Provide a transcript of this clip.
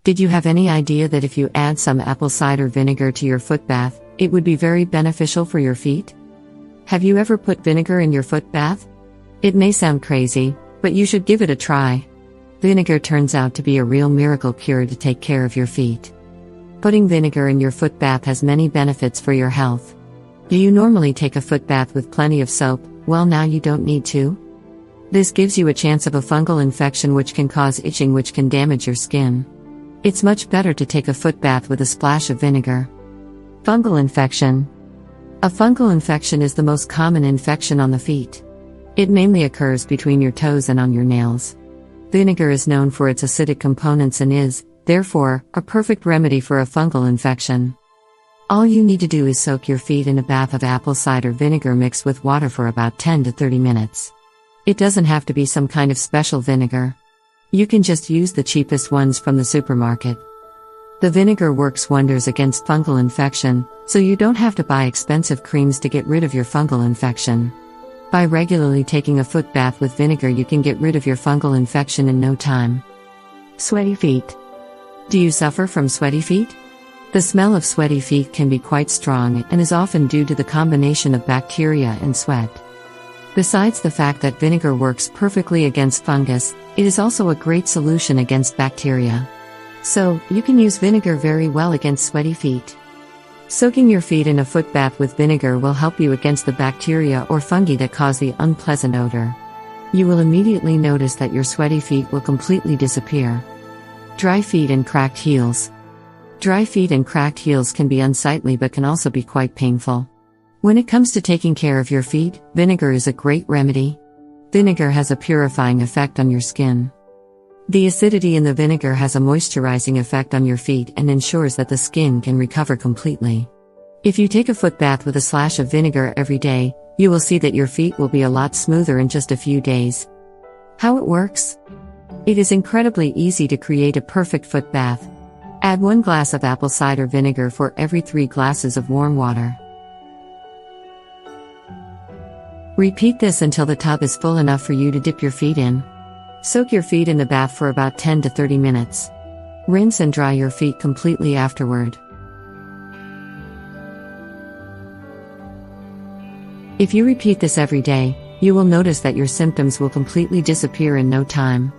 Did you have any idea that if you add some apple cider vinegar to your foot bath, it would be very beneficial for your feet? Have you ever put vinegar in your foot bath? It may sound crazy, but you should give it a try. Vinegar turns out to be a real miracle cure to take care of your feet. Putting vinegar in your foot bath has many benefits for your health. Do you normally take a foot bath with plenty of soap? Well, now you don't need to. This gives you a chance of a fungal infection which can cause itching, which can damage your skin. It's much better to take a foot bath with a splash of vinegar. Fungal infection. A fungal infection is the most common infection on the feet. It mainly occurs between your toes and on your nails. Vinegar is known for its acidic components and is, therefore, a perfect remedy for a fungal infection. All you need to do is soak your feet in a bath of apple cider vinegar mixed with water for about 10 to 30 minutes. It doesn't have to be some kind of special vinegar. You can just use the cheapest ones from the supermarket. The vinegar works wonders against fungal infection, so you don't have to buy expensive creams to get rid of your fungal infection. By regularly taking a foot bath with vinegar, you can get rid of your fungal infection in no time. Sweaty feet. Do you suffer from sweaty feet? The smell of sweaty feet can be quite strong and is often due to the combination of bacteria and sweat. Besides the fact that vinegar works perfectly against fungus, it is also a great solution against bacteria. So, you can use vinegar very well against sweaty feet. Soaking your feet in a foot bath with vinegar will help you against the bacteria or fungi that cause the unpleasant odor. You will immediately notice that your sweaty feet will completely disappear. Dry feet and cracked heels. Dry feet and cracked heels can be unsightly but can also be quite painful. When it comes to taking care of your feet, vinegar is a great remedy. Vinegar has a purifying effect on your skin. The acidity in the vinegar has a moisturizing effect on your feet and ensures that the skin can recover completely. If you take a foot bath with a slash of vinegar every day, you will see that your feet will be a lot smoother in just a few days. How it works? It is incredibly easy to create a perfect foot bath. Add 1 glass of apple cider vinegar for every 3 glasses of warm water. Repeat this until the tub is full enough for you to dip your feet in. Soak your feet in the bath for about 10 to 30 minutes. Rinse and dry your feet completely afterward. If you repeat this every day, you will notice that your symptoms will completely disappear in no time.